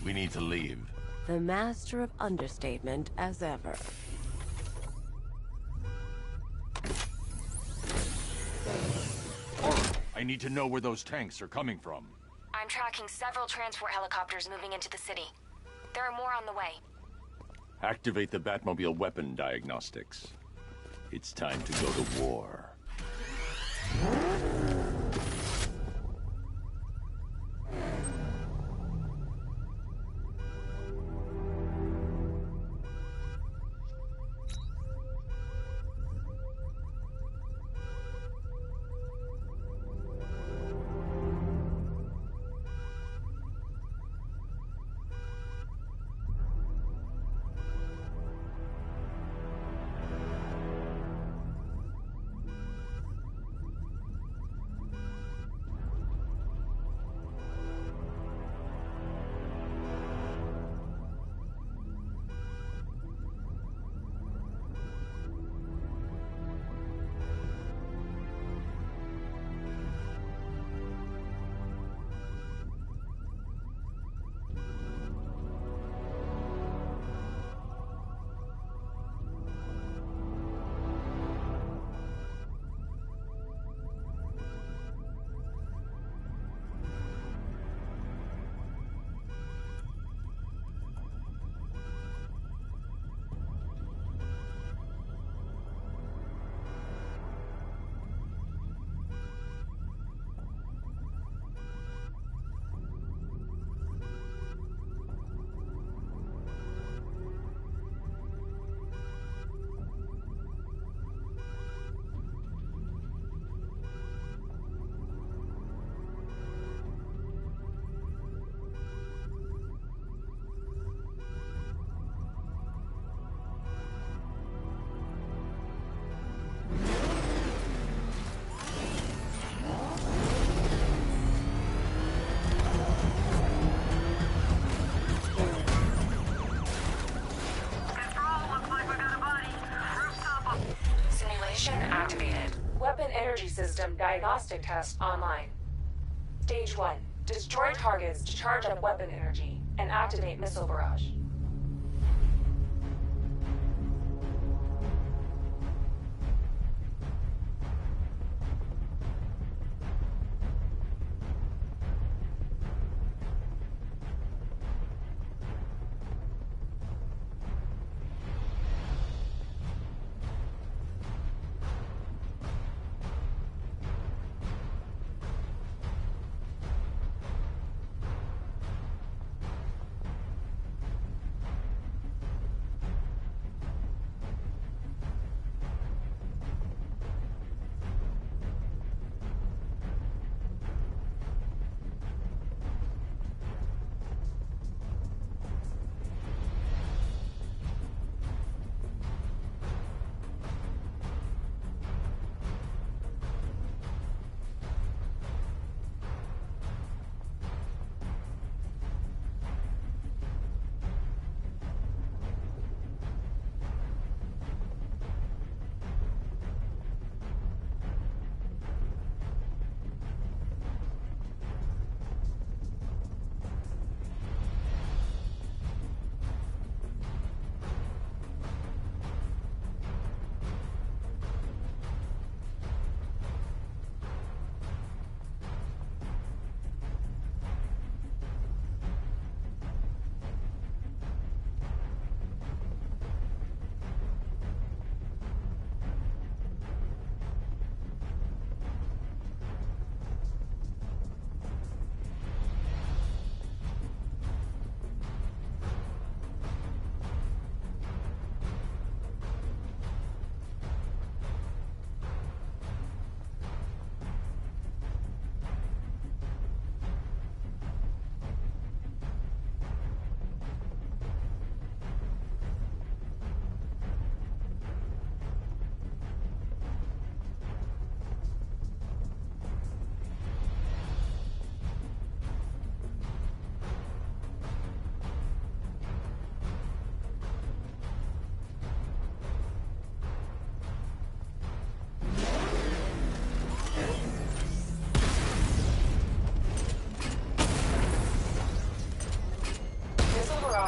We need to leave. The master of understatement as ever. I need to know where those tanks are coming from. I'm tracking several transport helicopters moving into the city. There are more on the way. Activate the Batmobile weapon diagnostics. It's time to go to war. Activated. Weapon energy system diagnostic test online. Stage 1. Destroy targets to charge up weapon energy and activate missile barrage.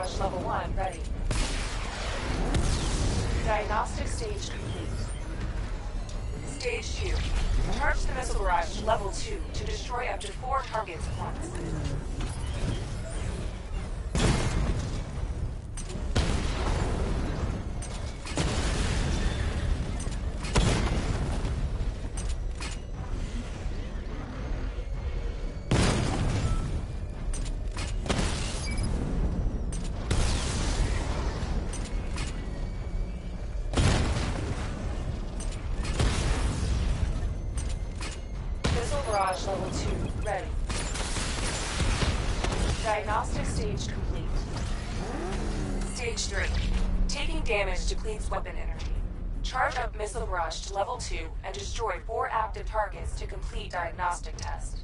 barrage level 1 ready. Diagnostic stage complete. Stage 2. Charge the missile barrage to level 2 to destroy up to 4 targets at once. Barrage level 2 ready. Diagnostic stage complete. Stage 3. Taking damage depletes weapon energy. Charge up missile barrage to level 2 and destroy 4 active targets to complete diagnostic test.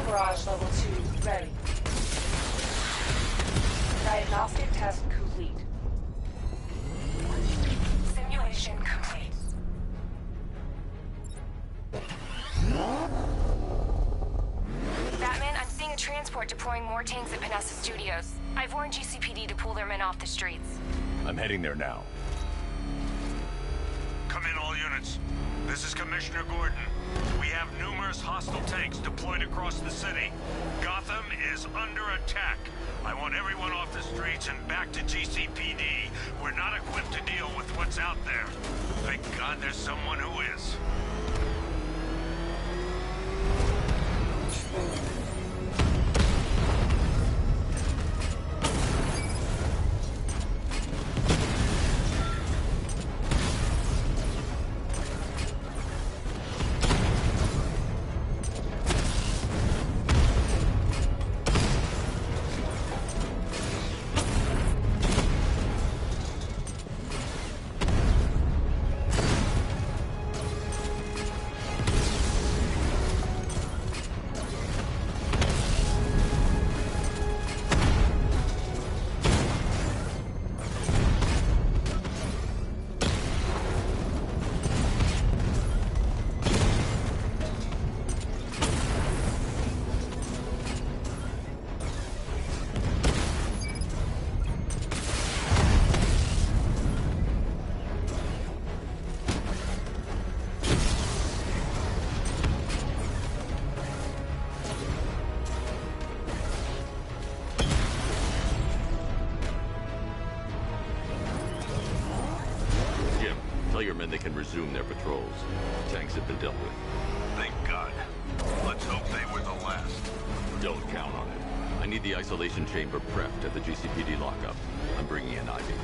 Barrage level 2 ready. Diagnostic test complete. Simulation complete. Batman, I'm seeing a transport deploying more tanks at Panessa Studios. I've warned GCPD to pull their men off the streets. I'm heading there now. Come in, all units. This is Commissioner Gordon. We have numerous hostile tanks deployed across the city. Gotham is under attack. I want everyone off the streets and back to GCPD. We're not equipped to deal with what's out there. Thank God there's someone who is. Tell your men they can resume their patrols. Tanks have been dealt with. Thank God. Let's hope they were the last. Don't count on it. I need the isolation chamber prepped at the GCPD lockup. I'm bringing in Ivy.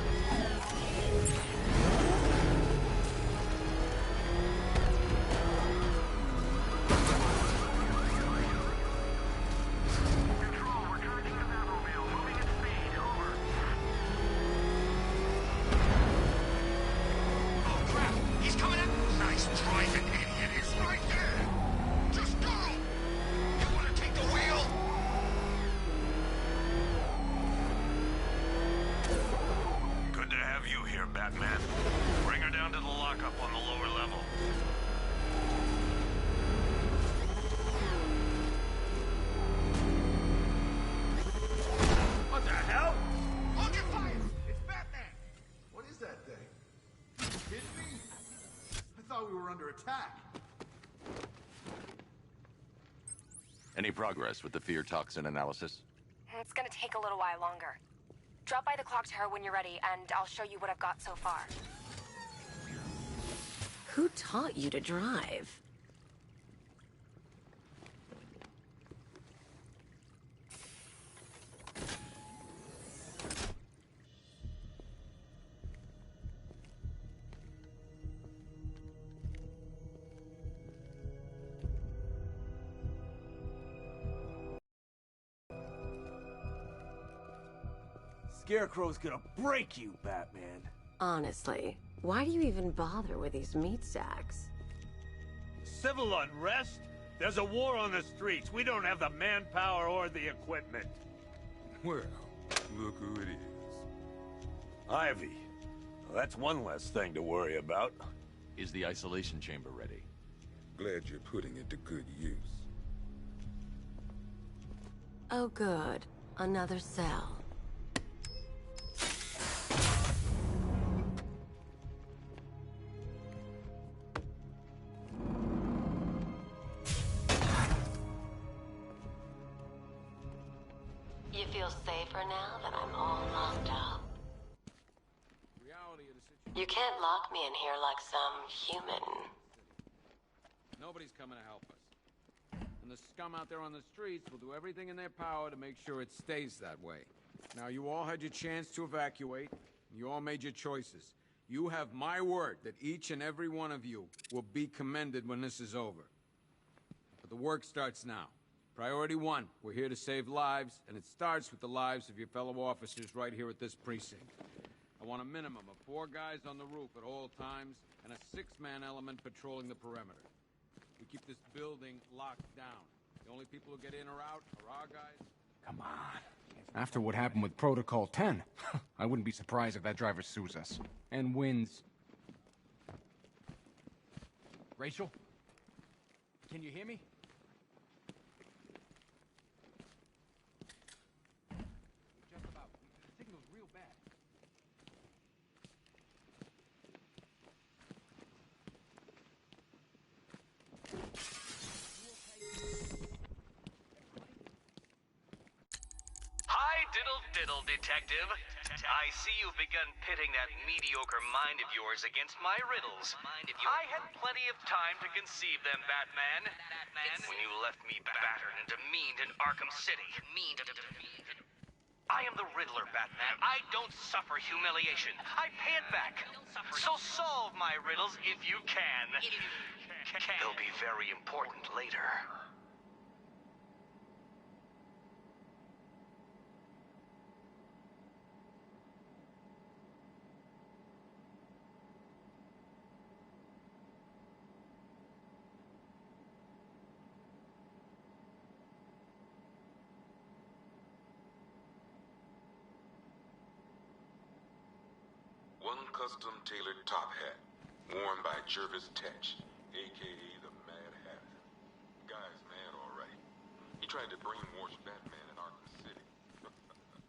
Batman. Bring her down to the lockup on the lower level. What the hell? Hold your fire! It's Batman! What is that thing? You kidding me? I thought we were under attack. Any progress with the fear toxin analysis? It's gonna take a little while longer. Drop by the clock tower when you're ready, and I'll show you what I've got so far. Who taught you to drive? Scarecrow's gonna break you, Batman. Honestly, why do you even bother with these meat sacks? Civil unrest? There's a war on the streets. We don't have the manpower or the equipment. Well, look who it is. Ivy. Well, that's one less thing to worry about. Is the isolation chamber ready? Glad you're putting it to good use. Oh good. Another cell. You feel safer now that I'm all locked up? Reality of the situation. You can't lock me in here like some human. Nobody's coming to help us. And the scum out there on the streets will do everything in their power to make sure it stays that way. Now, you all had your chance to evacuate. You all made your choices. You have my word that each and every one of you will be commended when this is over. But the work starts now. Priority one, we're here to save lives, and it starts with the lives of your fellow officers right here at this precinct. I want a minimum of 4 guys on the roof at all times, and a 6-man element patrolling the perimeter. We keep this building locked down. The only people who get in or out are our guys. Come on. After what happened with Protocol 10, I wouldn't be surprised if that driver sues us. And wins. Rachel? Can you hear me? Just about. The signal's real bad. Hi, diddle, detective. I see you've begun pitting that mediocre mind of yours against my riddles. I had plenty of time to conceive them, Batman. When you left me battered and demeaned in Arkham City. I am the Riddler, Batman. I don't suffer humiliation. I pay it back. So solve my riddles if you can. They'll be very important later. One custom-tailored top hat, worn by Jervis Tetch, a.k.a. the Mad Hatter. Guy's mad, all right. He tried to brainwash Batman in Arkham City. He got the Wonderland.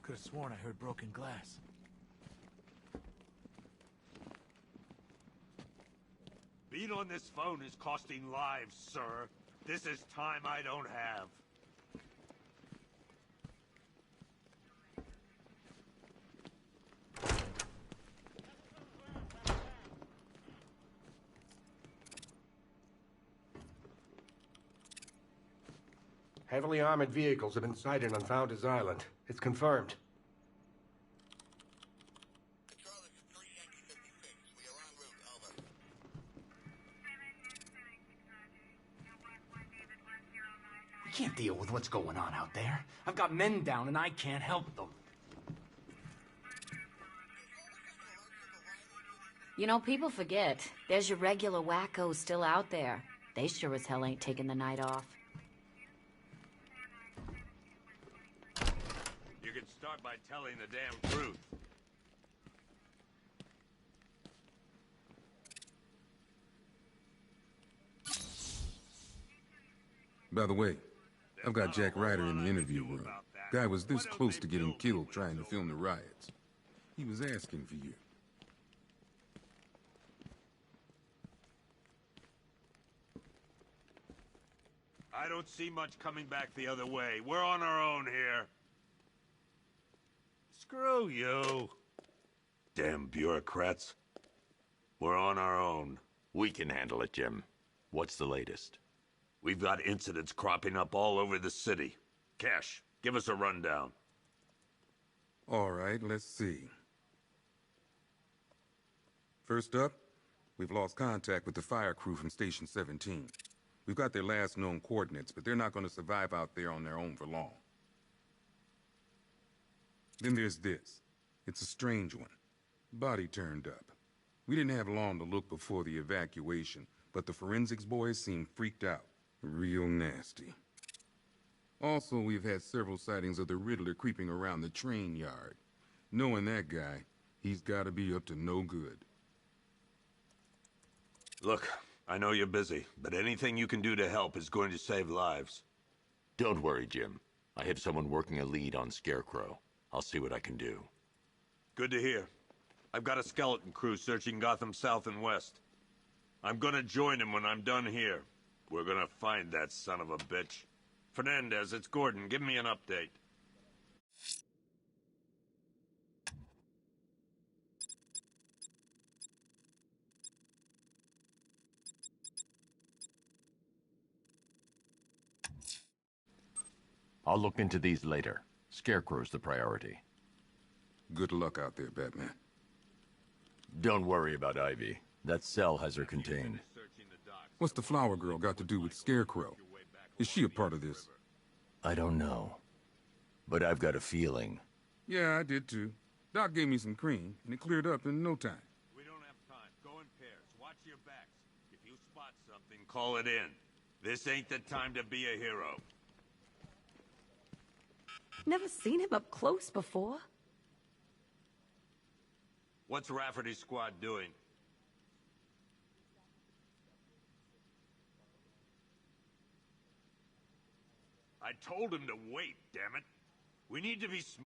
Could have sworn I heard broken glass. Being on this phone is costing lives, sir. This is time I don't have. Heavily armored vehicles have been sighted on Founders Island. It's confirmed. I can't deal with what's going on out there. I've got men down and I can't help them. You know, people forget. There's your regular wackos still out there. They sure as hell ain't taking the night off. You can start by telling the damn truth. By the way, I've got Jack Ryder in the interview room. Guy was this close to getting killed trying to film the riots. He was asking for you. I don't see much coming back the other way. We're on our own here. Screw you. Damn bureaucrats. We're on our own. We can handle it, Jim. What's the latest? We've got incidents cropping up all over the city. Cash, give us a rundown. All right, let's see. First up, we've lost contact with the fire crew from Station 17. We've got their last known coordinates, but they're not going to survive out there on their own for long. Then there's this. It's a strange one. Body turned up. We didn't have long to look before the evacuation, but the forensics boys seemed freaked out. Real nasty. Also, we've had several sightings of the Riddler creeping around the train yard. Knowing that guy, he's gotta be up to no good. Look, I know you're busy, but anything you can do to help is going to save lives. Don't worry, Jim. I have someone working a lead on Scarecrow. I'll see what I can do. Good to hear. I've got a skeleton crew searching Gotham South and West. I'm gonna join him when I'm done here. We're gonna find that son of a bitch. Fernandez, it's Gordon. Give me an update. I'll look into these later. Scarecrow's the priority. Good luck out there, Batman. Don't worry about Ivy. That cell has her contained. What's the flower girl got to do with Scarecrow? Is she a part of this? I don't know. But I've got a feeling. Yeah, I did too. Doc gave me some cream, and it cleared up in no time. We don't have time. Go in pairs. Watch your backs. If you spot something, call it in. This ain't the time to be a hero. Never seen him up close before. What's Rafferty's squad doing? I told him to wait, damn it. We need to be smart.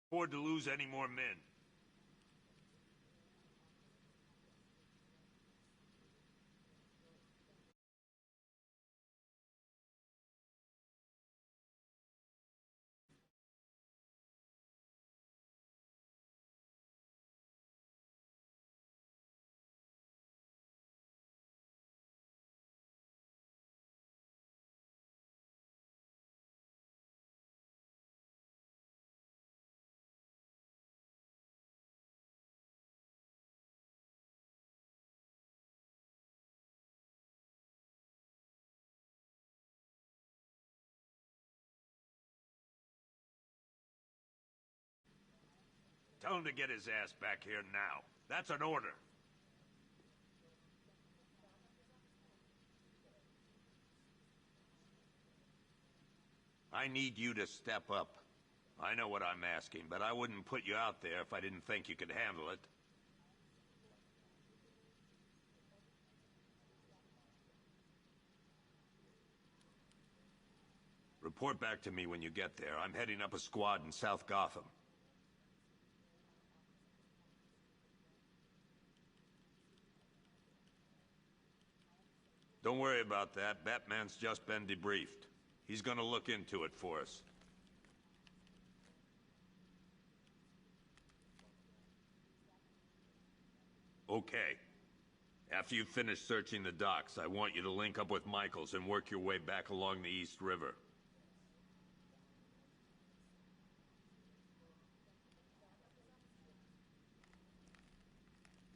Afford to lose any more men. Tell him to get his ass back here now. That's an order. I need you to step up. I know what I'm asking, but I wouldn't put you out there if I didn't think you could handle it. Report back to me when you get there. I'm heading up a squad in South Gotham. Don't worry about that. Batman's just been debriefed. He's gonna look into it for us. Okay. After you finish searching the docks, I want you to link up with Michaels and work your way back along the East River.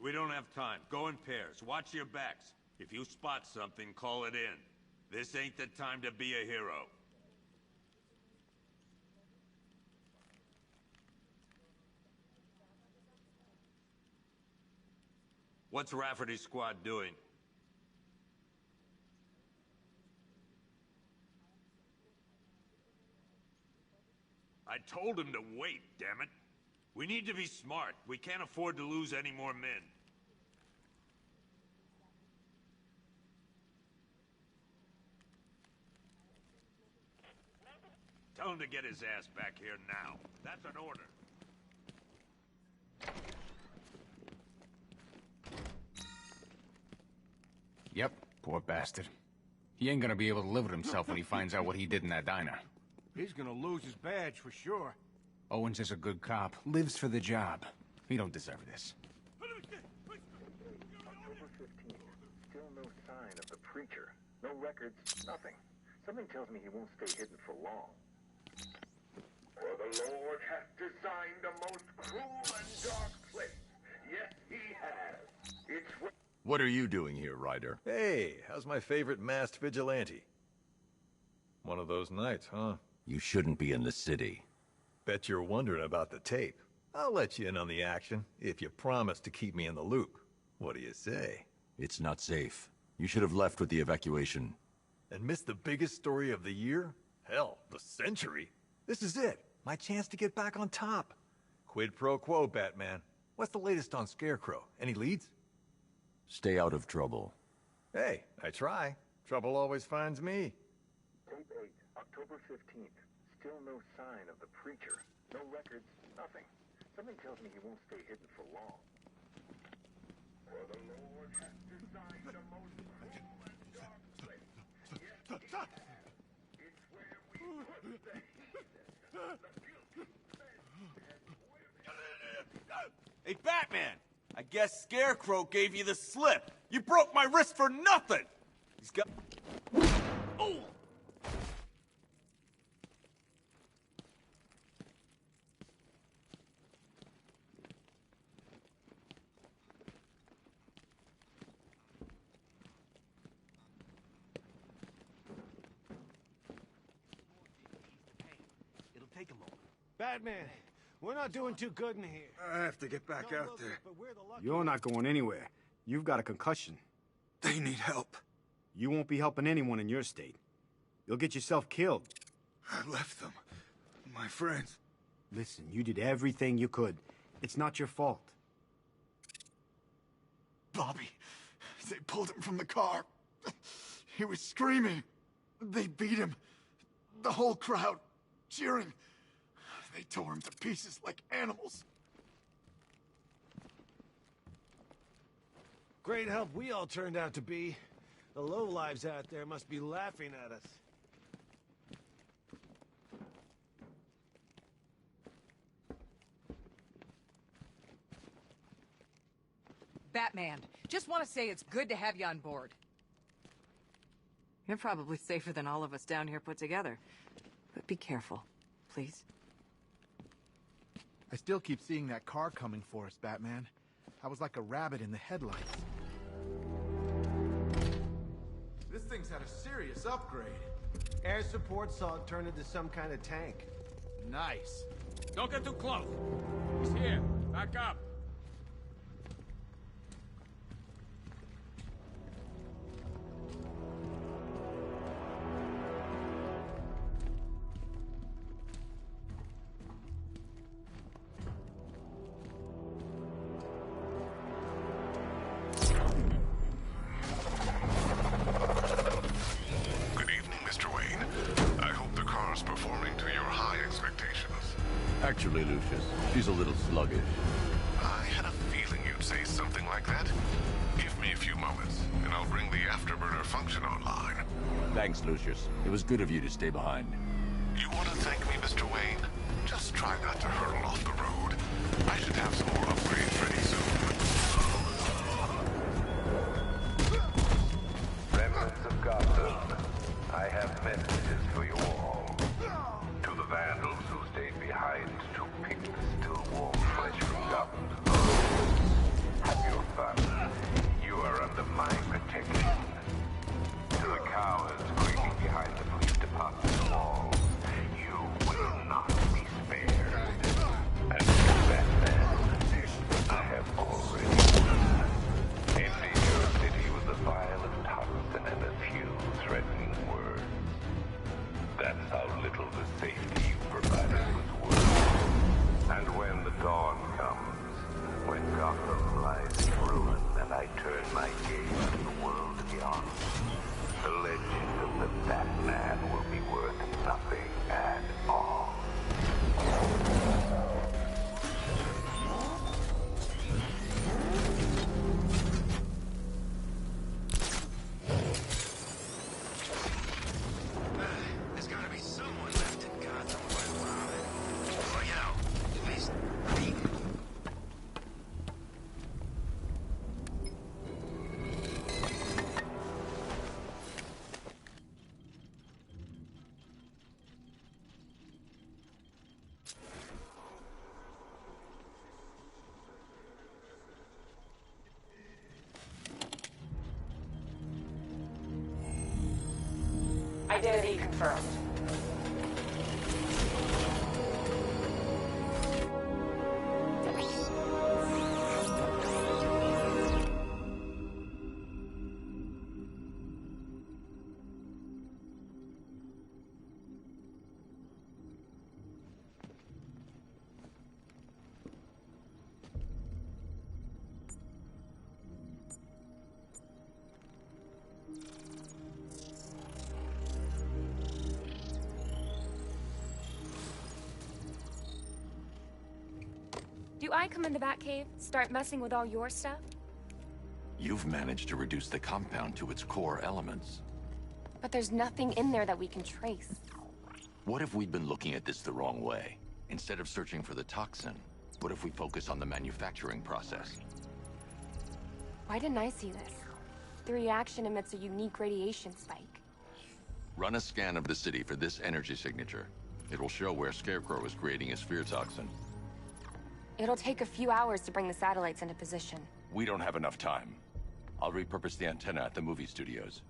We don't have time. Go in pairs. Watch your backs. If you spot something, call it in. This ain't the time to be a hero. What's Rafferty's squad doing? I told him to wait, damn it. We need to be smart. We can't afford to lose any more men. Tell him to get his ass back here now. That's an order. Yep, poor bastard. He ain't gonna be able to live with himself when he finds out what he did in that diner. He's gonna lose his badge for sure. Owens is a good cop, lives for the job. He don't deserve this. October 15th. Still no sign of the preacher. No records, nothing. Something tells me he won't stay hidden for long. For the Lord hath designed a most cruel and dark place. Yes, he has. It's... What are you doing here, Ryder? Hey, how's my favorite masked vigilante? One of those nights, huh? You shouldn't be in the city. Bet you're wondering about the tape. I'll let you in on the action if you promise to keep me in the loop. What do you say? It's not safe. You should have left with the evacuation. And missed the biggest story of the year? Hell, the century. This is it. My chance to get back on top. Quid pro quo, Batman. What's the latest on Scarecrow? Any leads? Stay out of trouble. Hey, I try. Trouble always finds me. Tape 8, October 15th. Still no sign of the preacher. No records, nothing. Something tells me he won't stay hidden for long. For the Lord hath designed a most cruel and dark place. Yes, he has. It's where we put the heathen, the guilty men and women. Hey, Batman! I guess Scarecrow gave you the slip. You broke my wrist for nothing! He's got... Oh! It'll take a moment. Batman, we're not doing too good in here. I have to get back out there. You're not going anywhere. You've got a concussion. They need help. You won't be helping anyone in your state. You'll get yourself killed. I left them. My friends. Listen, you did everything you could. It's not your fault. Bobby, they pulled him from the car. He was screaming. They beat him. The whole crowd cheering. They tore him to pieces like animals. Great help we all turned out to be. The lowlives out there must be laughing at us. Batman, just want to say it's good to have you on board. You're probably safer than all of us down here put together. But be careful, please. I still keep seeing that car coming for us, Batman. I was like a rabbit in the headlights. This thing's had a serious upgrade. Air support saw it turn into some kind of tank. Nice. Don't get too close. He's here. Back up. Actually, Lucius, she's a little sluggish. I had a feeling you'd say something like that. Give me a few moments, and I'll bring the afterburner function online. Thanks, Lucius. It was good of you to stay behind. You want to thank me, Mr. Wayne? Just try not to hurtle off the road. I should have some more upgrades ready soon. Remnants of Gotham, I have messages for you all. To the vandals who stayed behind to pick the still warm flesh from Gotham's bones. Have your fun. You are under my protection. To the cowards creeping behind the police department walls, you will not be spared. And to Batman, Identity confirmed. Do I come in the Batcave, start messing with all your stuff? You've managed to reduce the compound to its core elements. But there's nothing in there that we can trace. What if we'd been looking at this the wrong way? Instead of searching for the toxin, what if we focus on the manufacturing process? Why didn't I see this? The reaction emits a unique radiation spike. Run a scan of the city for this energy signature. It will show where Scarecrow is creating his fear toxin. It'll take a few hours to bring the satellites into position. We don't have enough time. I'll repurpose the antenna at the movie studios.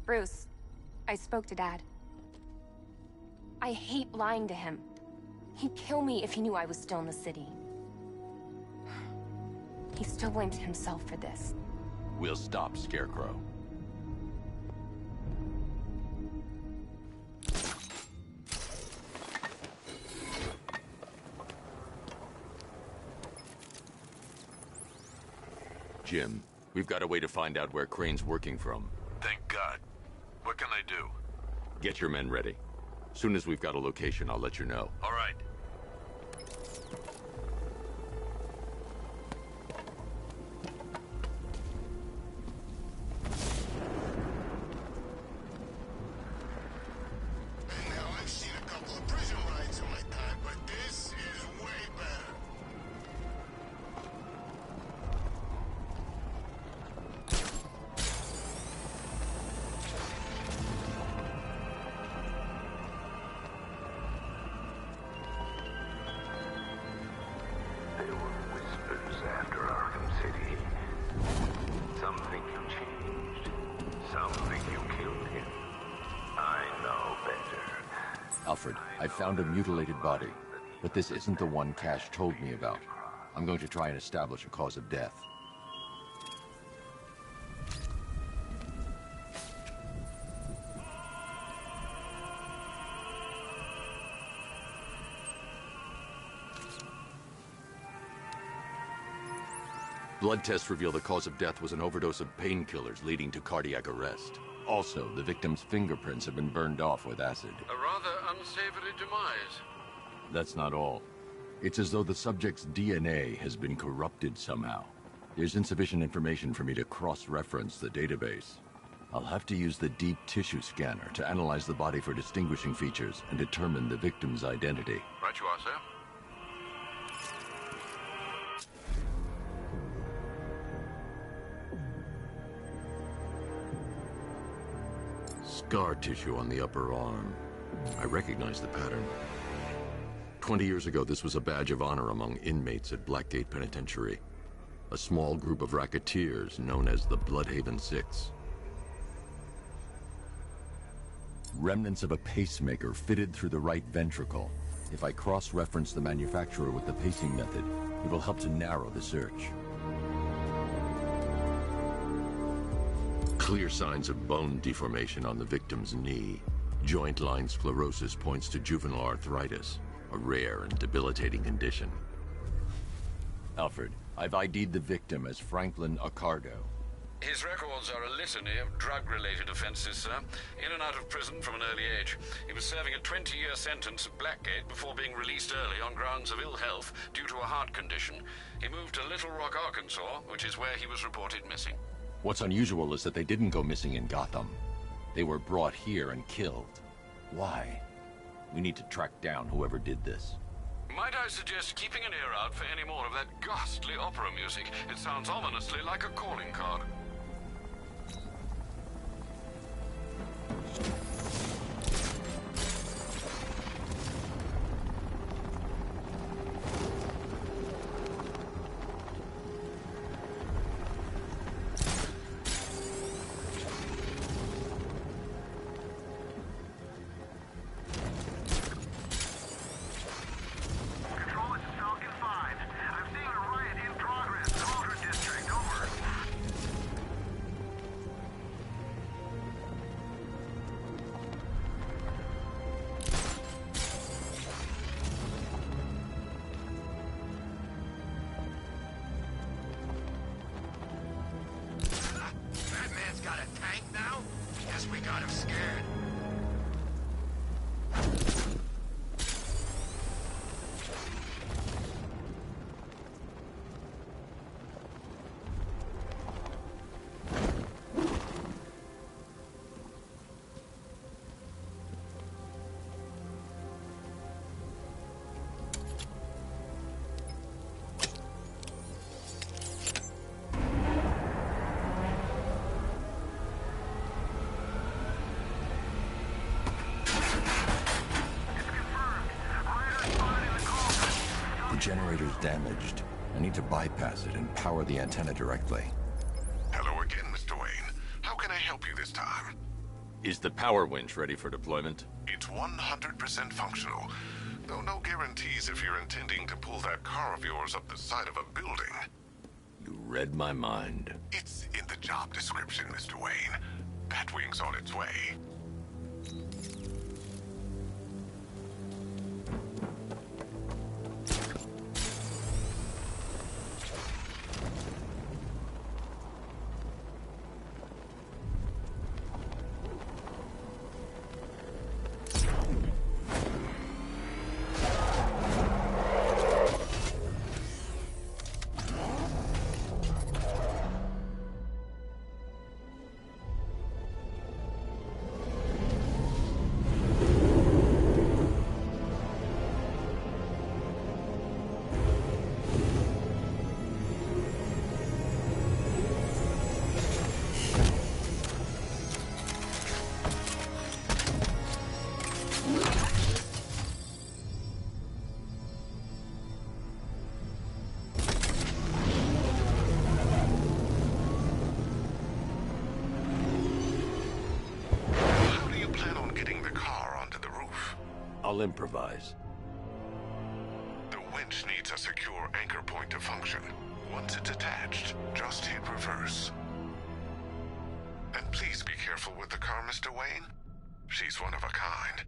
Bruce, I spoke to Dad. I hate lying to him. He'd kill me if he knew I was still in the city. He still blames himself for this. We'll stop Scarecrow. Jim, we've got a way to find out where Crane's working from. Thank God. What can I do? Get your men ready. Soon as we've got a location, I'll let you know. All right. Alfred, I found a mutilated body, but this isn't the one Cash told me about. I'm going to try and establish a cause of death. Blood tests reveal the cause of death was an overdose of painkillers leading to cardiac arrest. Also, the victim's fingerprints have been burned off with acid. A rather unsavory demise. That's not all. It's as though the subject's DNA has been corrupted somehow. There's insufficient information for me to cross-reference the database. I'll have to use the deep tissue scanner to analyze the body for distinguishing features and determine the victim's identity. Right you are, sir. Scar tissue on the upper arm. I recognize the pattern. 20 years ago, this was a badge of honor among inmates at Blackgate Penitentiary. A small group of racketeers known as the Bloodhaven Six. Remnants of a pacemaker fitted through the right ventricle. If I cross-reference the manufacturer with the pacing method, it will help to narrow the search. Clear signs of bone deformation on the victim's knee. Joint line sclerosis points to juvenile arthritis, a rare and debilitating condition. Alfred, I've ID'd the victim as Franklin Accardo. His records are a litany of drug-related offenses, sir. In and out of prison from an early age. He was serving a 20-year sentence at Blackgate before being released early on grounds of ill health due to a heart condition. He moved to Little Rock, Arkansas, which is where he was reported missing. What's unusual is that they didn't go missing in Gotham. They were brought here and killed. Why? We need to track down whoever did this. Might I suggest keeping an ear out for any more of that ghastly opera music? It sounds ominously like a calling card. generator's damaged. I need to bypass it and power the antenna directly. Hello again, Mr. Wayne. How can I help you this time? Is the power winch ready for deployment? It's 100% functional, though no guarantees if you're intending to pull that car of yours up the side of a building. You read my mind. It's in the job description, Mr. Wayne. Batwing's on its way. I'll improvise. The winch needs a secure anchor point to function. Once it's attached, just hit reverse. And please be careful with the car, Mr. Wayne. She's one of a kind.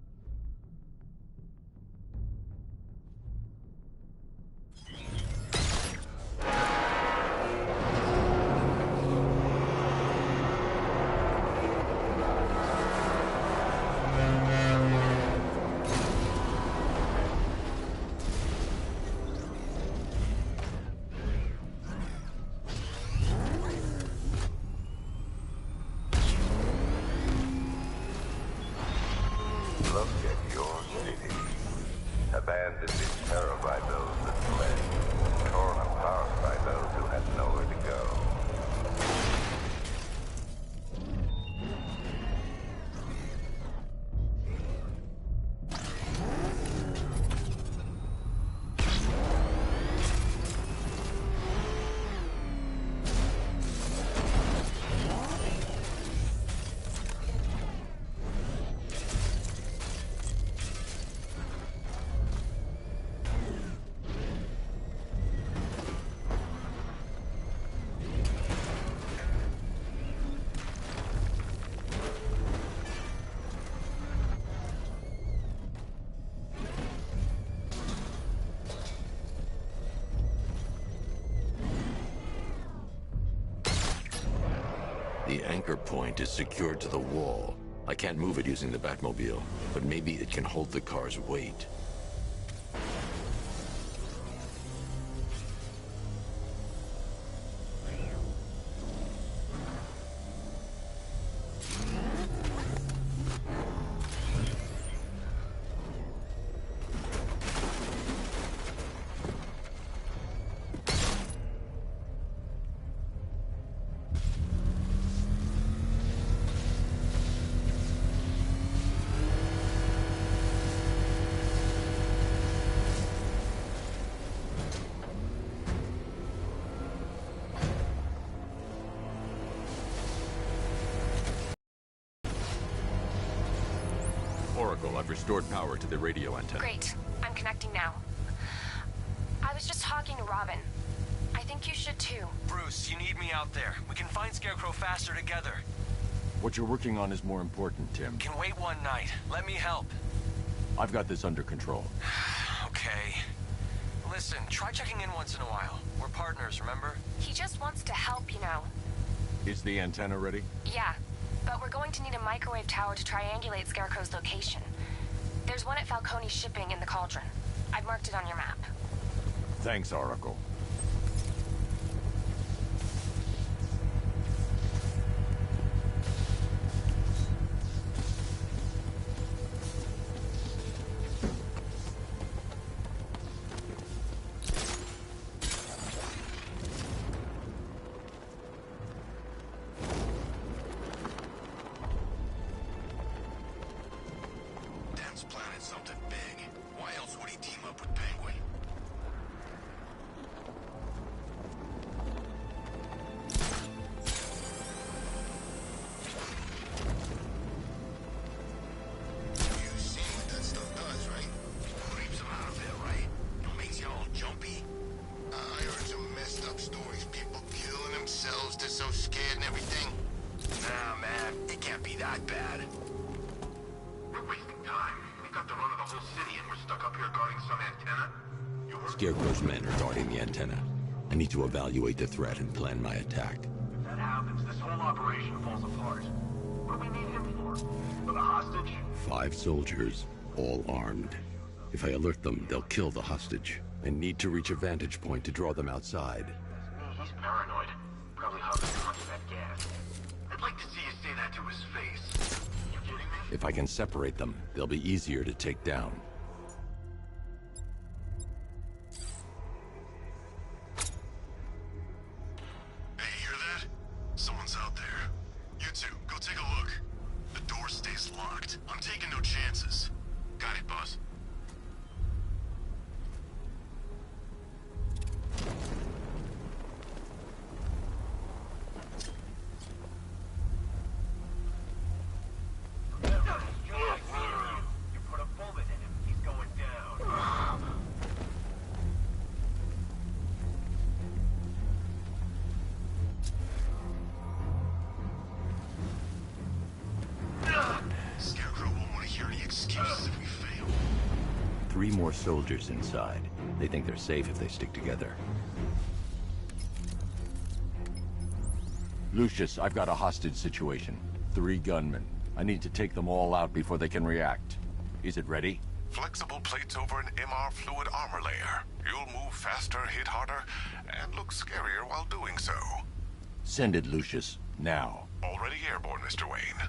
Look at your city. Abandoned in terror by those that fled. Torn apart by those who had nowhere to go. The anchor point is secured to the wall. I can't move it using the Batmobile, but maybe it can hold the car's weight. Oracle, I've restored power to the radio antenna. Great. I'm connecting now. I was just talking to Robin. I think you should too. Bruce, you need me out there. We can find Scarecrow faster together. What you're working on is more important, Tim. Can wait one night. Let me help. I've got this under control. Okay. Listen, try checking in once in a while. We're partners, remember? He just wants to help, you know. Is the antenna ready? Yeah, but we're going to need a microwave tower to triangulate Scarecrow's location. There's one at Falcone's shipping in the Cauldron. I've marked it on your map. Thanks, Oracle. that bad. We're wasting time. We got the run of the whole city and we're stuck up here guarding some antenna. Scarecrow's men are guarding the antenna. I need to evaluate the threat and plan my attack. If that happens, this whole operation falls apart. What do we need him for? For the hostage? 5 soldiers, all armed. If I alert them, they'll kill the hostage. I need to reach a vantage point to draw them outside. He's paranoid. Probably huffing a bunch of that gas. I'd like to see you say that to his face. You kidding me? If I can separate them, they'll be easier to take down. Hey, hear that? Someone's out there. You two, go take a look. The door stays locked. I'm taking no chances. Got it, boss. You put a bullet in him, he's going down. Scarecrow won't want to hear any excuses if we fail. 3 more soldiers inside. They think they're safe if they stick together. Lucius, I've got a hostage situation. 3 gunmen. I need to take them all out before they can react. Is it ready? Flexible plates over an MR fluid armor layer. You'll move faster, hit harder, and look scarier while doing so. Send it, Lucius. Now. Already airborne, Mr. Wayne.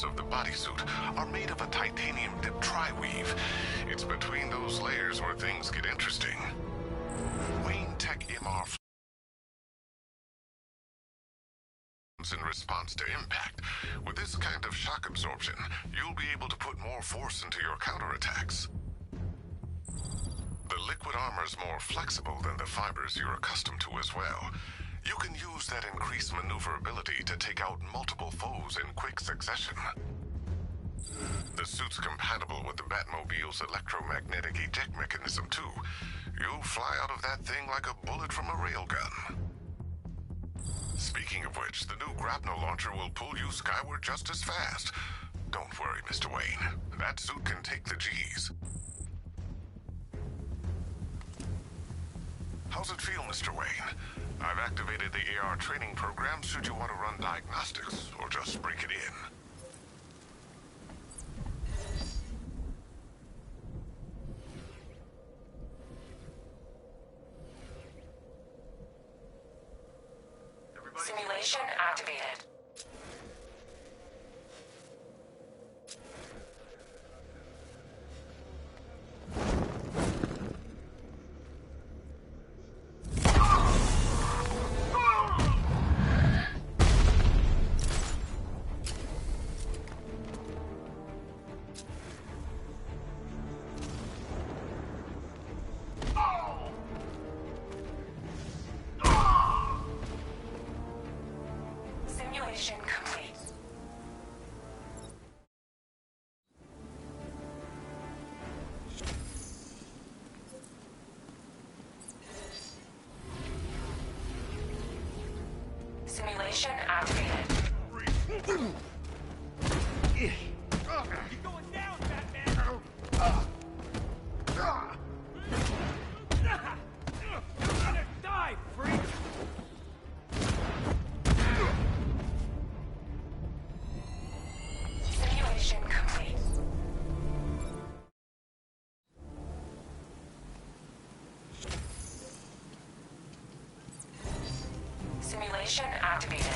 Of the bodysuit are made of a titanium dip tri-weave. It's between those layers where things get interesting. Wayne Tech MR in response to impact. With this kind of shock absorption, you'll be able to put more force into your counterattacks. The liquid armor's more flexible than the fibers you're accustomed to as well. You can use that increased maneuverability to take out multiple foes in quick succession. The suit's compatible with the Batmobile's electromagnetic eject mechanism, too. You'll fly out of that thing like a bullet from a railgun. Speaking of which, the new grapnel launcher will pull you skyward just as fast. Don't worry, Mr. Wayne. That suit can take the G's. How's it feel, Mr. Wayne? I've activated the AR training program should you want to run diagnostics, or just break it in. Simulation activated. Simulation complete. Simulation activated. You're going down, Batman! Simulation activated.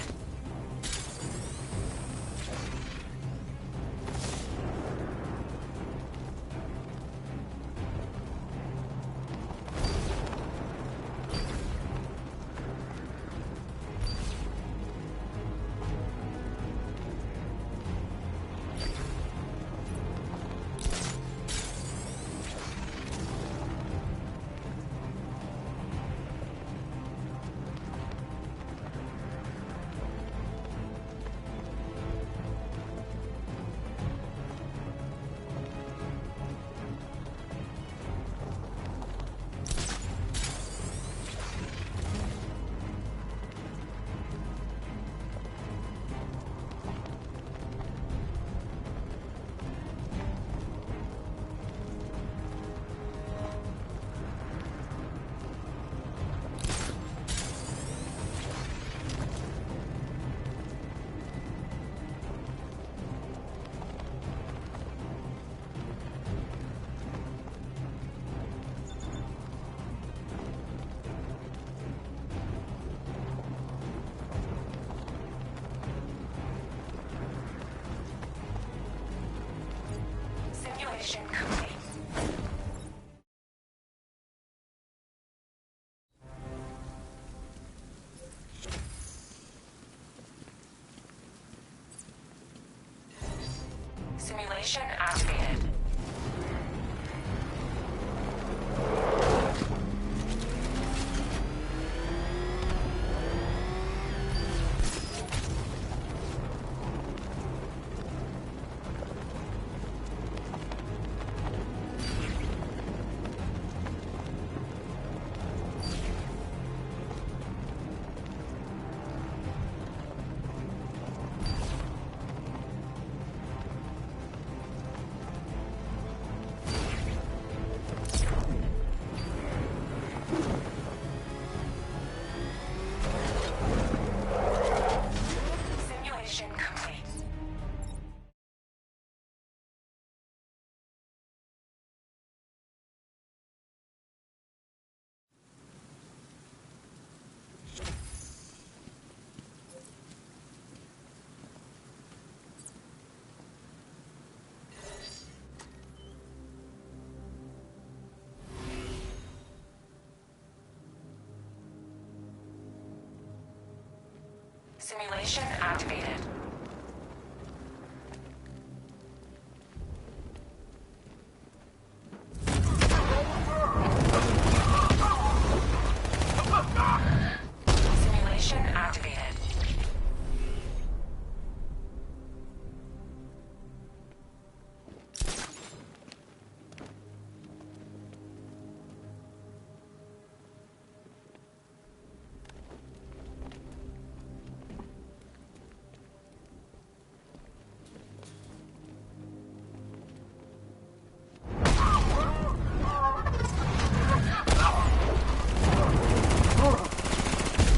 Simulation complete. Simulation activated. Simulation complete. Simulation activated. Simulation activated.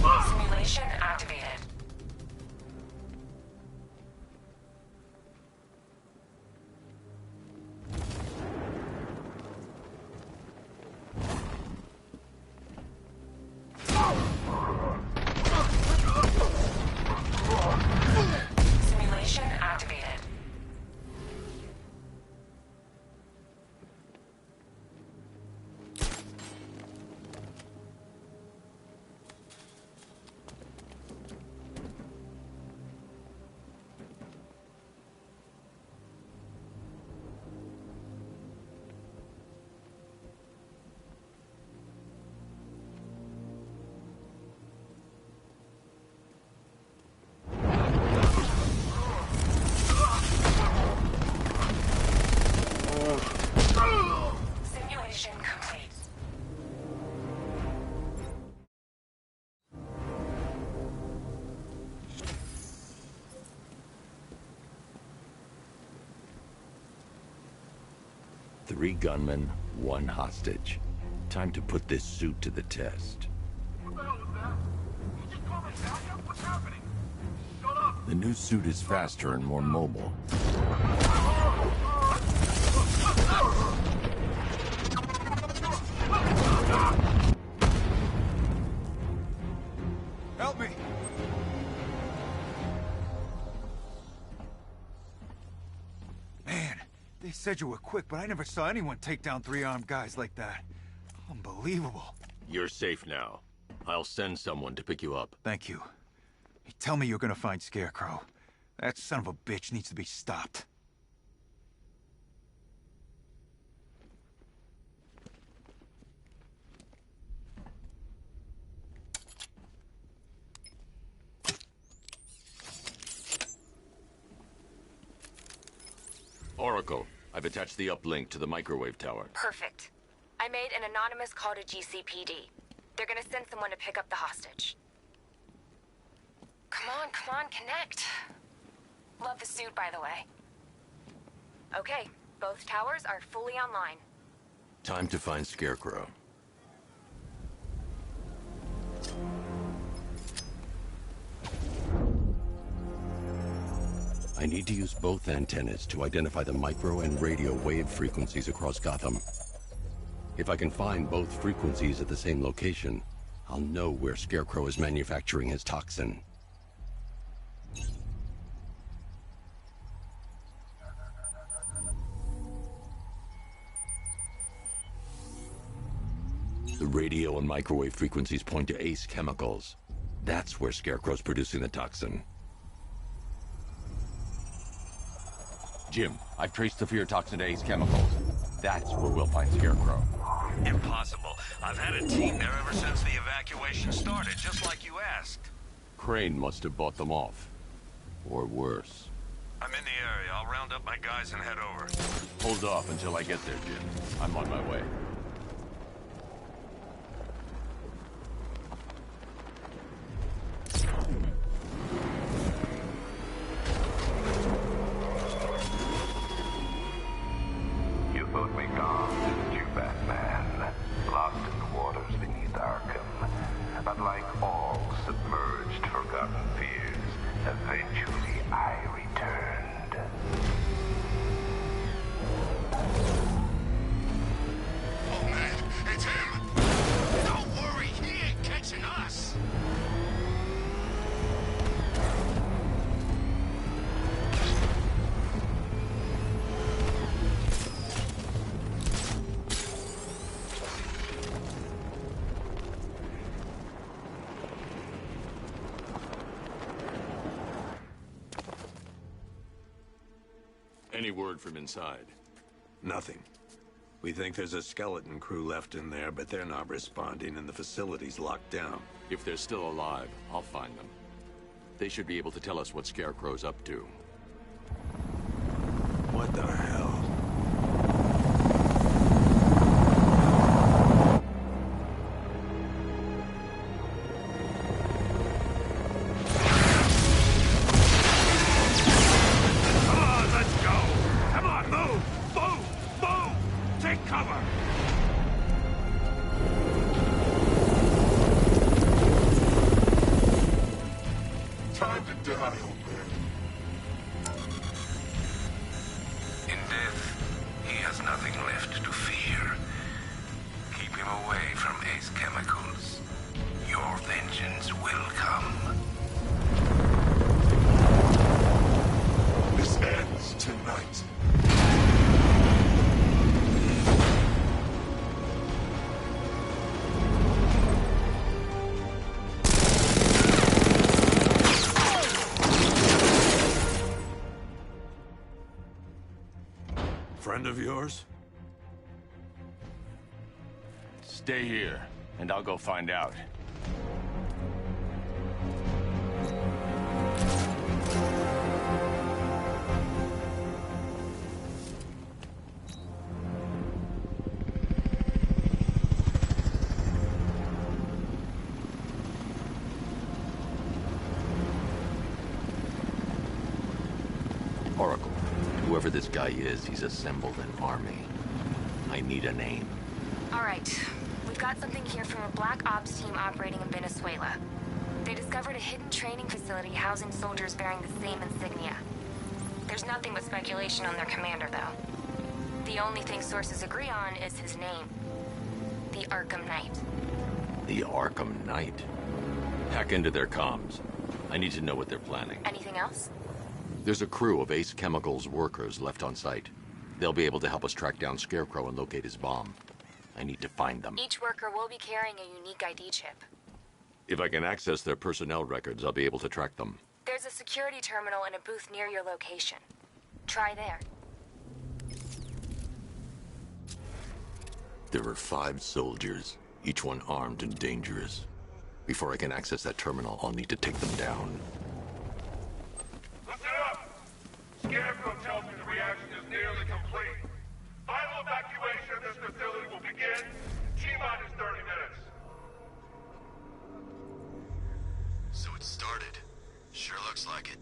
Simulation activated. Simulation activated. Simulation complete. Three gunmen, one hostage. Time to put this suit to the test. What the hell was that? You just call me backup? What's happening? Shut up! The new suit is faster and more mobile. Help me! They said you were quick, but I never saw anyone take down 3 armed guys like that. Unbelievable. You're safe now. I'll send someone to pick you up. Thank you. Hey, tell me you're gonna find Scarecrow. That son of a bitch needs to be stopped. Oracle, I've attached the uplink to the microwave tower. Perfect. I made an anonymous call to GCPD. They're gonna send someone to pick up the hostage. Come on, connect. Love the suit, by the way. Okay, both towers are fully online. Time to find Scarecrow. I need to use both antennas to identify the micro and radio wave frequencies across Gotham. If I can find both frequencies at the same location, I'll know where Scarecrow is manufacturing his toxin. The radio and microwave frequencies point to Ace Chemicals. That's where Scarecrow's producing the toxin. Jim, I've traced the fear toxin to Ace Chemicals. That's where we'll find Scarecrow. Impossible. I've had a team there ever since the evacuation started, just like you asked. Crane must have bought them off. Or worse. I'm in the area. I'll round up my guys and head over. Hold off until I get there, Jim. I'm on my way. You thought me gone, didn't you, Batman? Lost in the waters beneath Arkham. But like all submerged, forgotten fears, eventually I returned. Oh man, it's him! Don't worry, he ain't catching us! Any word from inside? Nothing. We think there's a skeleton crew left in there, but they're not responding and the facility's locked down. If they're still alive, I'll find them. They should be able to tell us what Scarecrow's up to. What the hell? In death, he has nothing left to fear. Keep him away from Ace Chemicals. Your vengeance will come. This ends tonight. Friend of yours? Stay here, and I'll go find out. Oracle, whoever this guy is, he's assembled an army. I need a name. All right. We've got something here from a Black Ops team operating in Venezuela. They discovered a hidden training facility housing soldiers bearing the same insignia. There's nothing but speculation on their commander, though. The only thing sources agree on is his name. The Arkham Knight. The Arkham Knight? Hack into their comms. I need to know what they're planning. Anything else? There's a crew of Ace Chemicals workers left on site. They'll be able to help us track down Scarecrow and locate his bomb. I need to find them. Each worker will be carrying a unique ID chip. If I can access their personnel records, I'll be able to track them. There's a security terminal in a booth near your location. Try there. There are 5 soldiers, each one armed and dangerous. Before I can access that terminal, I'll need to take them down. Listen up! Scarecrow tells me the reaction is nearly complete. Final evacuation of this facility will begin T-minus 30 minutes. So it started. Sure looks like it.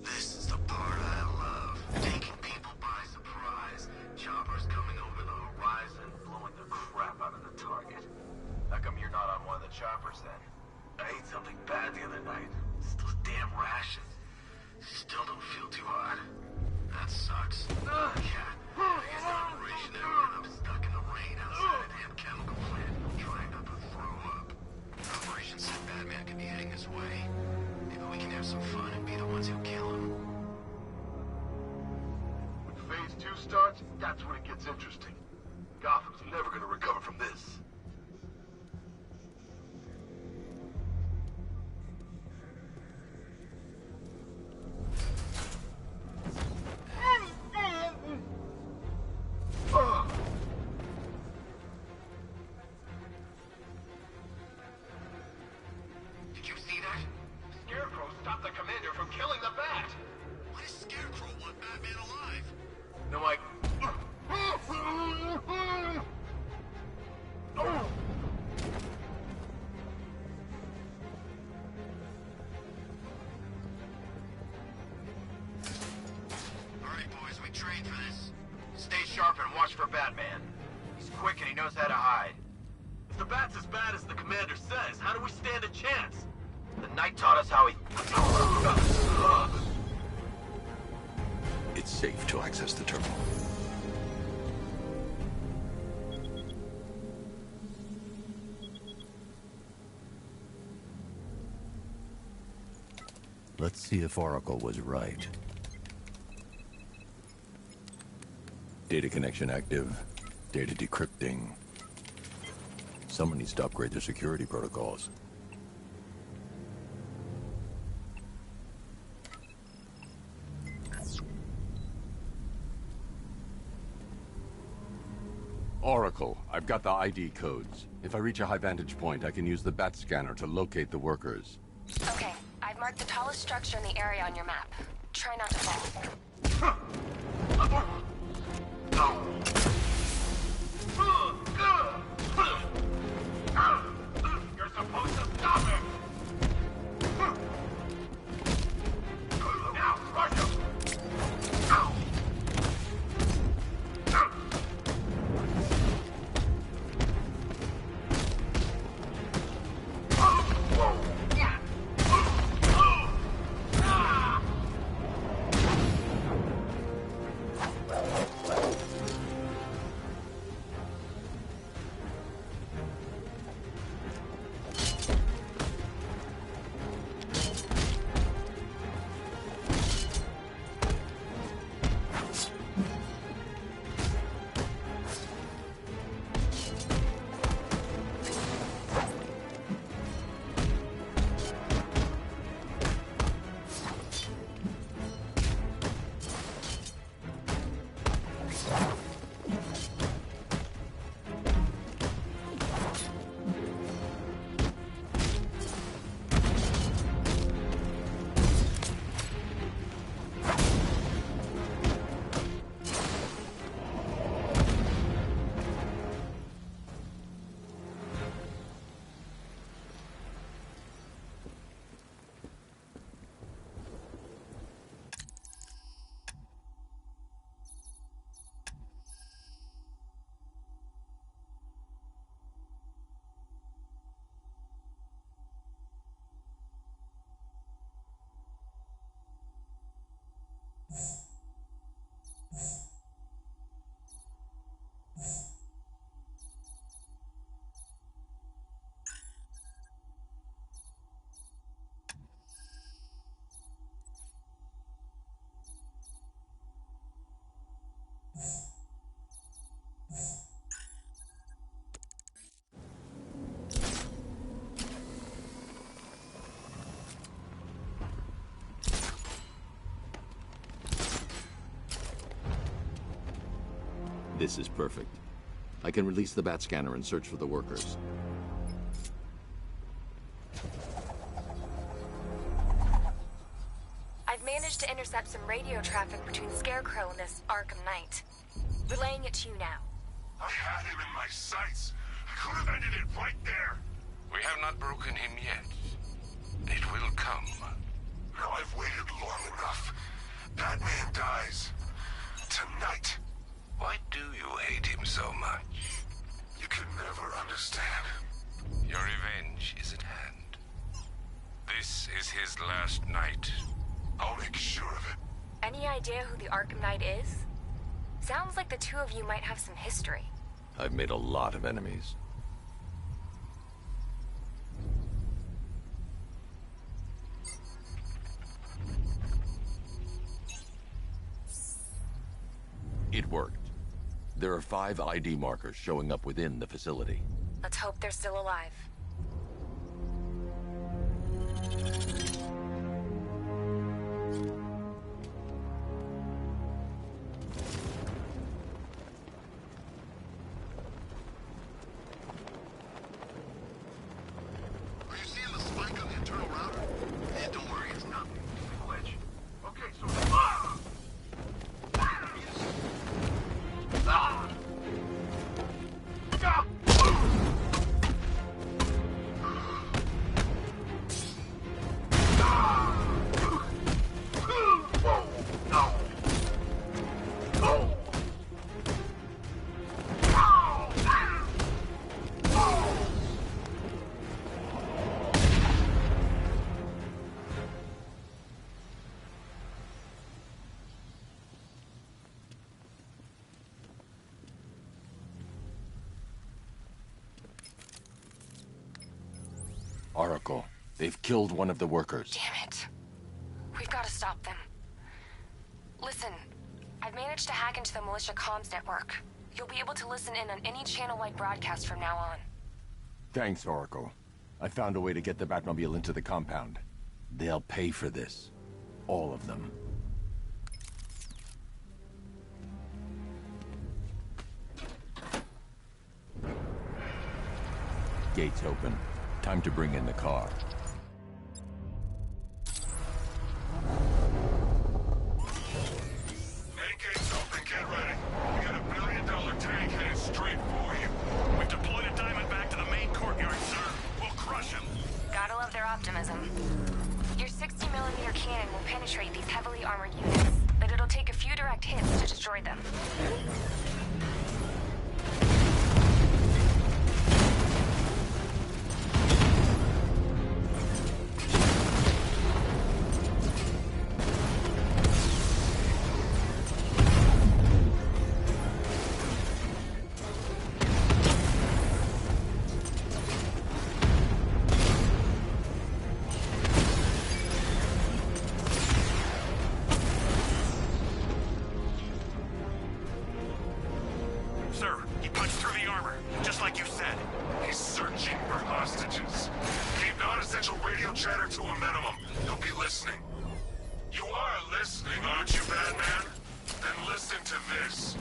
This is the part I love. Taking people by surprise. Choppers coming over the horizon, blowing the crap out of the target. How come you're not on one of the choppers then? I ate something bad the other night. It's those damn rations. Still don't feel too hot. That sucks. Yeah. Biggest operation ever, and I'm stuck in the rain outside a damn chemical plant, trying not to throw up. Operation said Batman could be heading this way. Maybe we can have some fun and be the ones who kill him. When Phase 2 starts, that's when it gets interesting. Gotham's never gonna recover from this. Did you see that? Scarecrow stopped the commander from killing the bat! Why does Scarecrow want Batman alive? No, Alright, boys, we trained for this. Stay sharp and watch for Batman. He's quick and he knows how to hide. If the bat's as bad as the commander says, how do we stand a chance? The Knight taught us how he... It's safe to access the terminal. Let's see if Oracle was right. Data connection active. Data decrypting. Someone needs to upgrade their security protocols. Oracle, I've got the ID codes. If I reach a high vantage point, I can use the bat scanner to locate the workers. Okay, I've marked the tallest structure in the area on your map. Try not to fall. You're supposed to stop him! Now, rush him! This is perfect. I can release the bat scanner and search for the workers. I've managed to intercept some radio traffic between Scarecrow and this Arkham Knight. Relaying it to you now. I had him in my sights. I could have ended it right there. We have not broken him yet. It will come. Now I've waited long enough. Batman dies. Tonight. Why do you hate him so much? You can never understand. Your revenge is at hand. This is his last night. I'll make sure of it. Any idea who the Arkham Knight is? Sounds like the two of you might have some history. I've made a lot of enemies. It worked. There are 5 ID markers showing up within the facility. Let's hope they're still alive. Are you seeing the spike on the internal router? Yeah, don't worry, it's nothing. Glitch. Okay, so... Oracle, they've killed one of the workers. Damn it. We've got to stop them. Listen, I've managed to hack into the militia comms network. You'll be able to listen in on any channel-wide broadcast from now on. Thanks, Oracle. I found a way to get the Batmobile into the compound. They'll pay for this. All of them. Gates open. Time to bring in the car. Main gate's open, get ready. We got $1 billion tank headed straight for you. We've deployed a diamond back to the main courtyard, sir. We'll crush him. Gotta love their optimism. Your 60mm cannon will penetrate these heavily armored units, but it'll take a few direct hits to destroy them. Sir, he punched through the armor, just like you said. He's searching for hostages. Keep non-essential radio chatter to a minimum. He'll be listening. You are listening, aren't you, Batman? Then listen to this.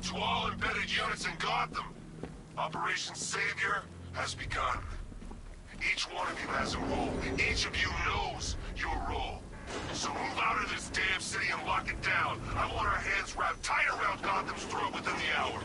To all embedded units in Gotham, Operation Savior has begun. Each one of you has a role. Each of you knows your role. So move out of this damn city and lock it down. I want our hands wrapped tight around Gotham's throat within the hour.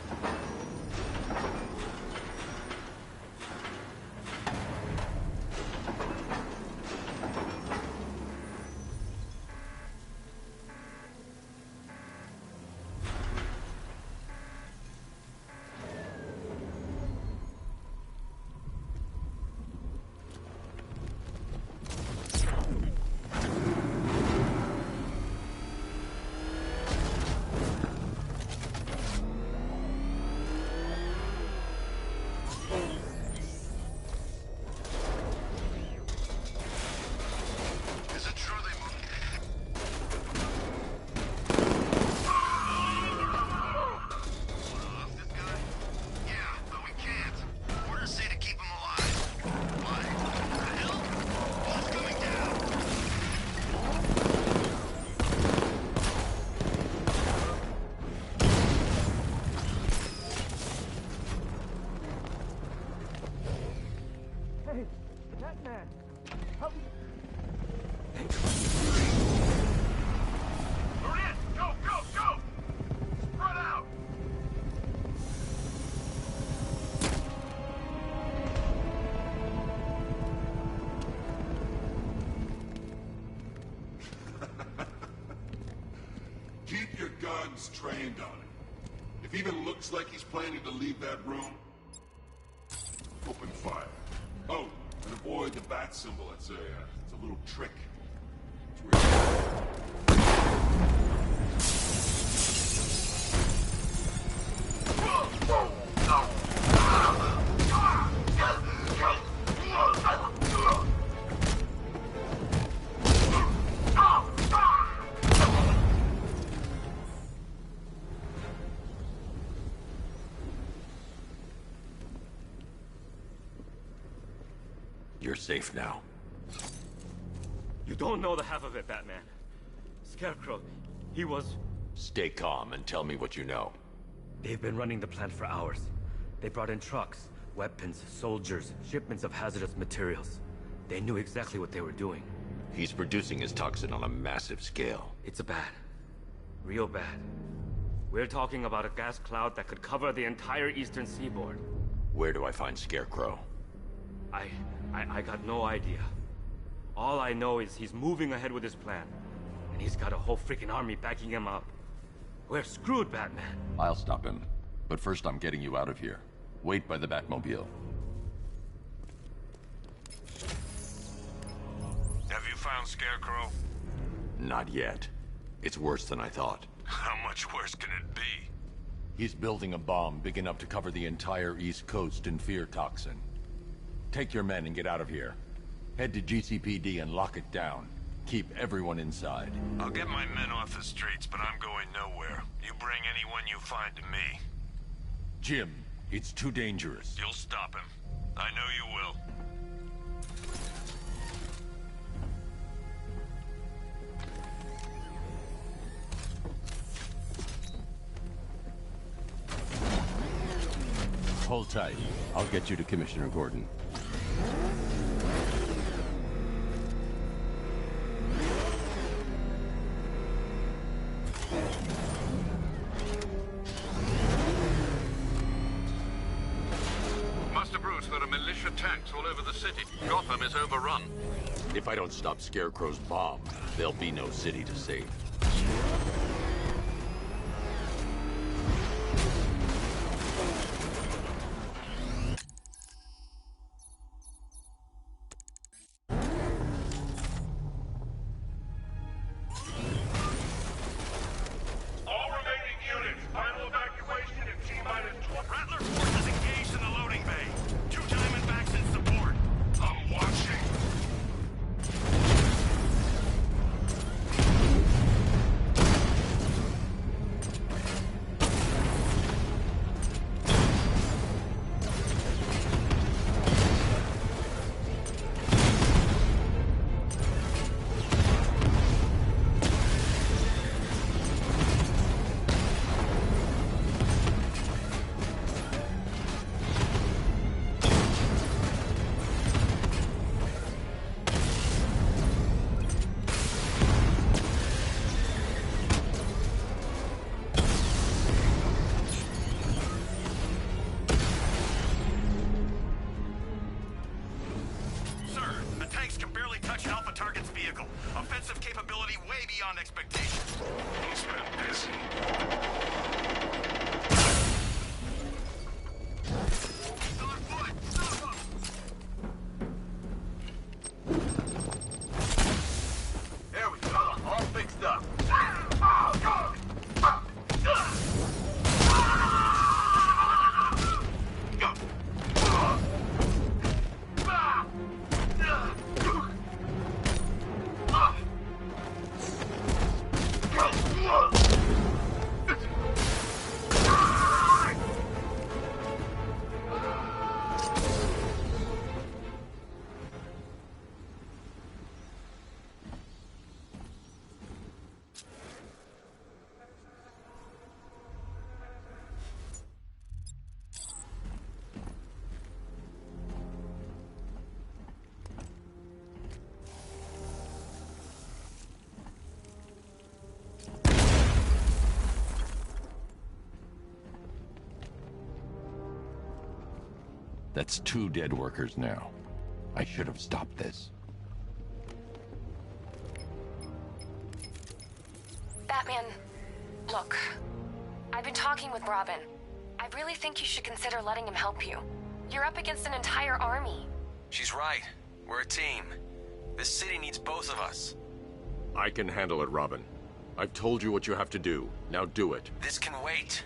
Keep your guns trained on him. If he even looks like he's planning to leave that room, open fire. Oh, and avoid the bat symbol. It's a little trick. It's You're safe now. You don't know the half of it, Batman. Scarecrow, he was... Stay calm and tell me what you know. They've been running the plant for hours. They brought in trucks, weapons, soldiers, shipments of hazardous materials. They knew exactly what they were doing. He's producing his toxin on a massive scale. It's bad. Real bad. We're talking about a gas cloud that could cover the entire eastern seaboard. Where do I find Scarecrow? I got no idea. All I know is he's moving ahead with his plan. And he's got a whole freaking army backing him up. We're screwed, Batman. I'll stop him. But first I'm getting you out of here. Wait by the Batmobile. Have you found Scarecrow? Not yet. It's worse than I thought. How much worse can it be? He's building a bomb big enough to cover the entire East Coast in fear toxin. Take your men and get out of here. Head to GCPD and lock it down. Keep everyone inside. I'll get my men off the streets, but I'm going nowhere. You bring anyone you find to me. Jim, it's too dangerous. You'll stop him. I know you will. Hold tight. I'll get you to Commissioner Gordon. Master Bruce, there are militia tanks all over the city. Gotham is overrun. If I don't stop Scarecrow's bomb, there'll be no city to save. That's 2 dead workers now. I should have stopped this. Batman, Look, I've been talking with Robin. I really think you should consider letting him help you. You're up against an entire army. She's right. We're a team. This city needs both of us. I can handle it, Robin. I've told you what you have to do. Now do it. This can wait.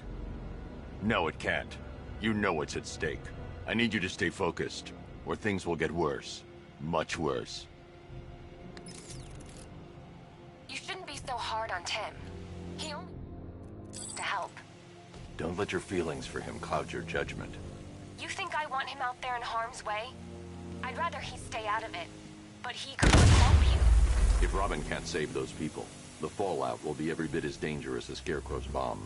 No, it can't. You know what's at stake. I need you to stay focused, or things will get worse. Much worse. You shouldn't be so hard on Tim. He only needs to help. Don't let your feelings for him cloud your judgment. You think I want him out there in harm's way? I'd rather he stay out of it. But he could help you. If Robin can't save those people, the fallout will be every bit as dangerous as Scarecrow's bomb.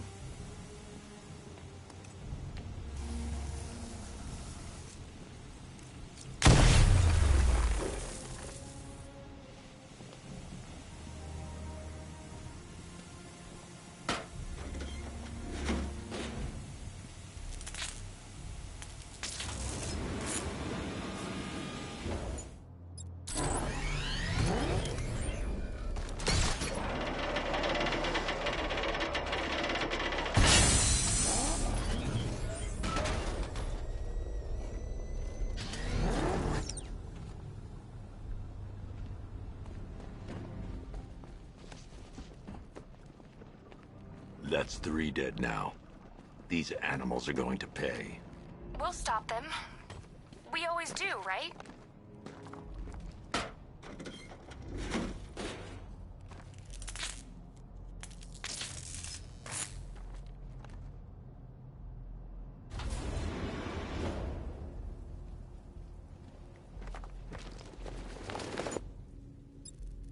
That's 3 dead now. These animals are going to pay. We'll stop them. We always do, right?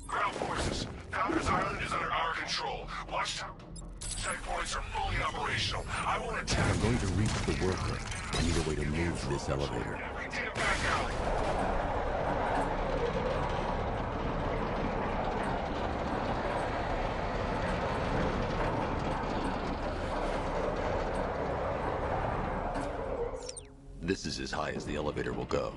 Ground forces, Founders Island is under our control. Watchtower checkpoints are fully operational. I won't attack. I'm going to reach the worker. I need a way to move this elevator. Everything back out. This is as high as the elevator will go.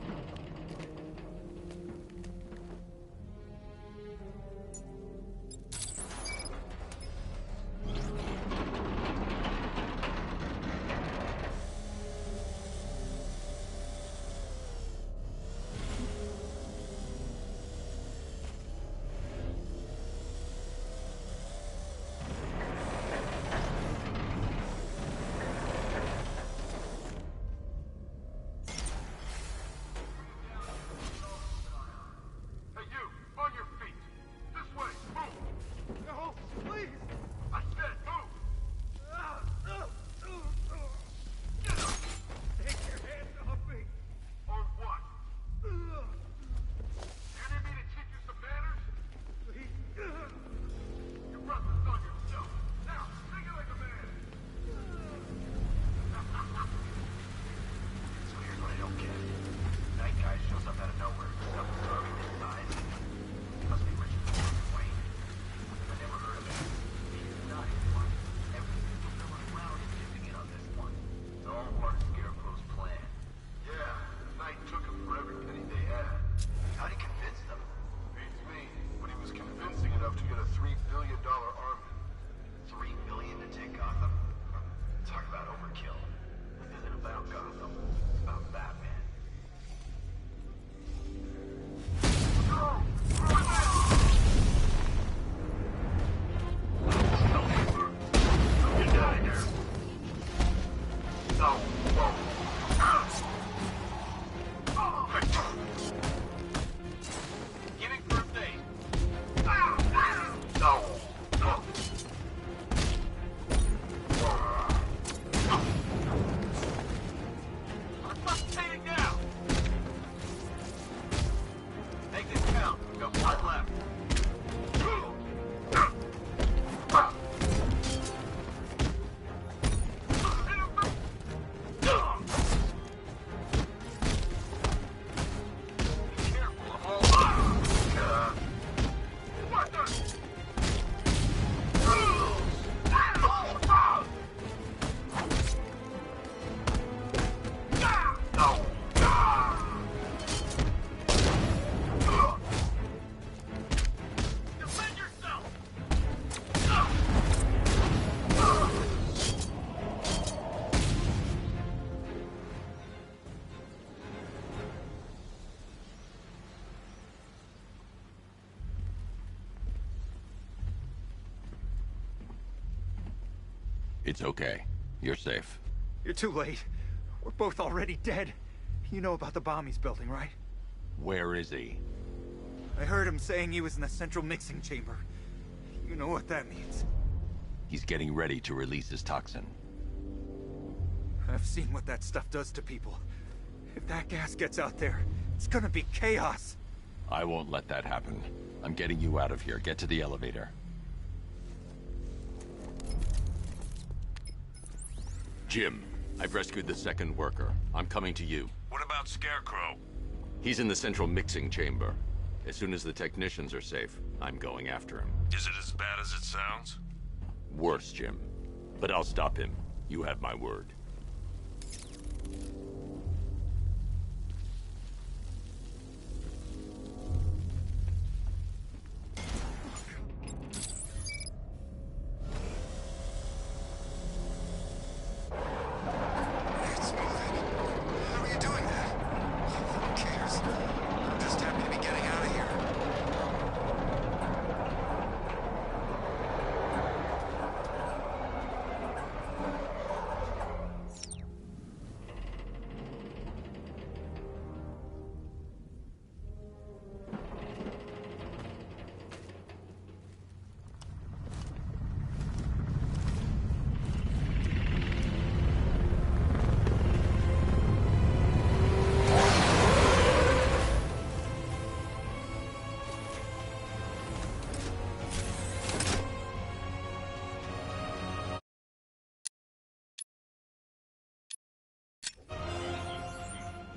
It's okay. You're safe. You're too late. We're both already dead. You know about the bomb he's building, right? Where is he? I heard him saying he was in the central mixing chamber. You know what that means. He's getting ready to release his toxin. I've seen what that stuff does to people. If that gas gets out there, it's gonna be chaos. I won't let that happen. I'm getting you out of here. Get to the elevator. Jim, I've rescued the second worker. I'm coming to you. What about Scarecrow? He's in the central mixing chamber. As soon as the technicians are safe, I'm going after him. Is it as bad as it sounds? Worse, Jim. But I'll stop him. You have my word.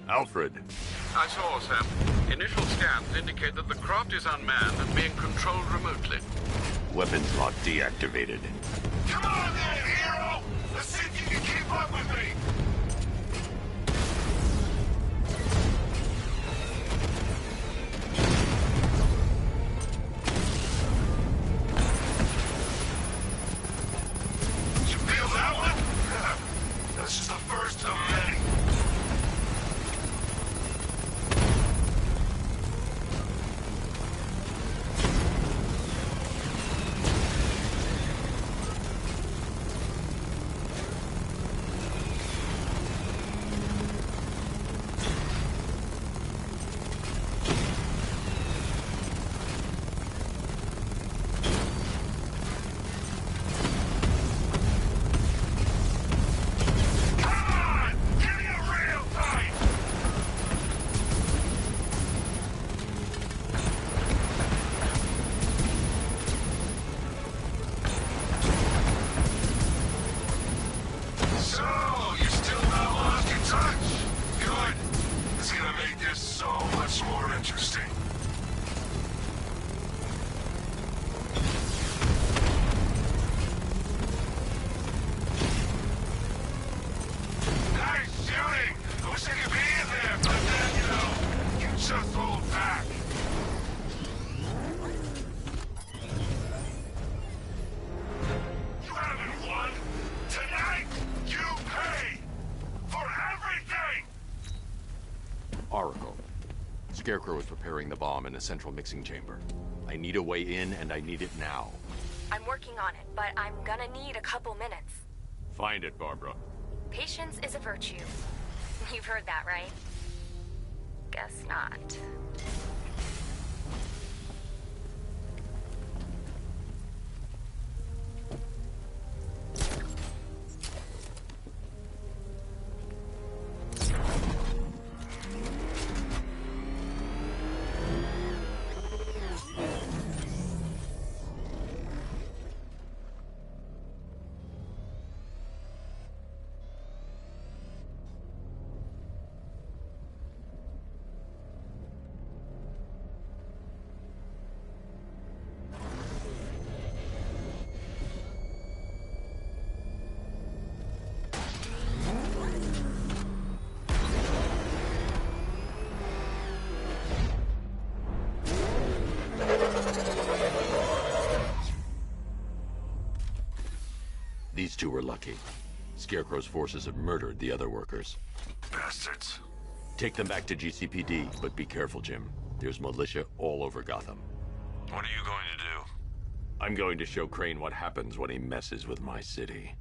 Alfred. I saw, Sam. Initial scans indicate that the craft is unmanned and being controlled remotely. Weapons lock deactivated. Come on then, hero! Let's see if you can keep up with me! You feel that one? That's just the first of many. Scarecrow is preparing the bomb in the central mixing chamber. I need a way in, and I need it now. I'm working on it, but I'm gonna need a couple minutes. Find it, Barbara. Patience is a virtue. You've heard that, right? Guess not. These two were lucky. Scarecrow's forces have murdered the other workers. Bastards. Take them back to GCPD, but be careful, Jim. There's militia all over Gotham. What are you going to do? I'm going to show Crane what happens when he messes with my city.